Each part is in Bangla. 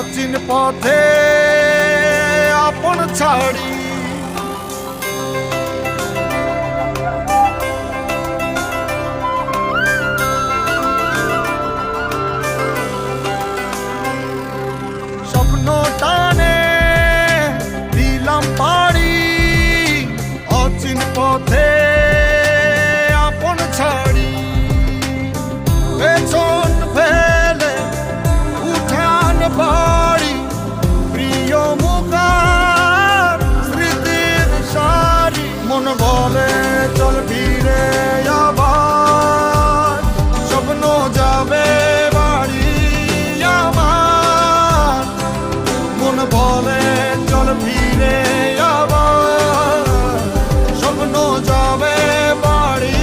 অচিন পথে আপন ছাড়ি স্বপ্ন টানে দিলাম পাড়ি অচিন পথে আপন ছাড়ি পেছন ফেলে উঠান বাড়ি প্রিয় মুখার স্মৃতির সারি মন বলে চল ফিরে আবার স্বপ্ন যাবে বাড়ি আমার মন বলে চল ফিরে আবার স্বপ্ন যাবে বাড়ি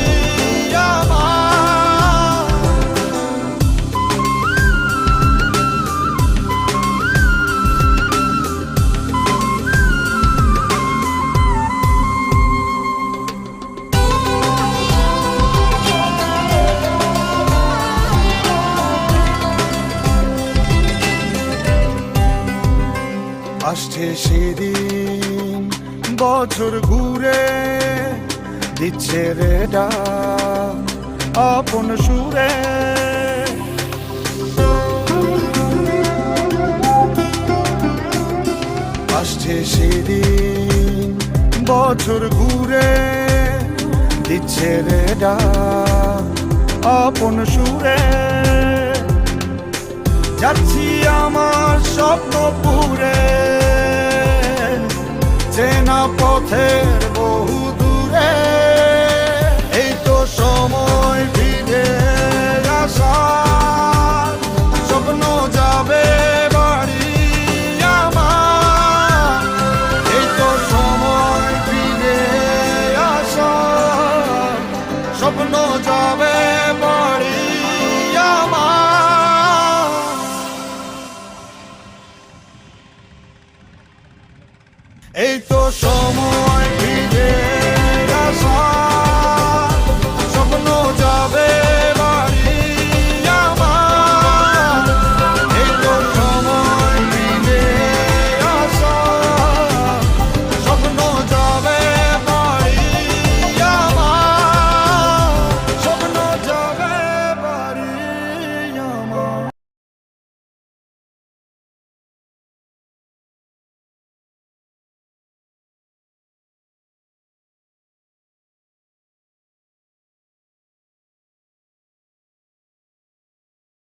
আমার আসছে সেদিন বছর ঘুরে দিচ্ছে রে ডাক আপন সুরে আসছে সেদিন বছর ঘুরে দিচ্ছে রে ডাক আপন সুরে যাচ্ছি আমার স্বপ্ন পুরে চেনা পথের বহু দূরে এই তো সময় ফিরে আসার স্বপ্ন যাবে বাড়ি আমার এই তো সময় ফিরে আসার স্বপ্ন যাবে বাড়ি আমার এই তো সময়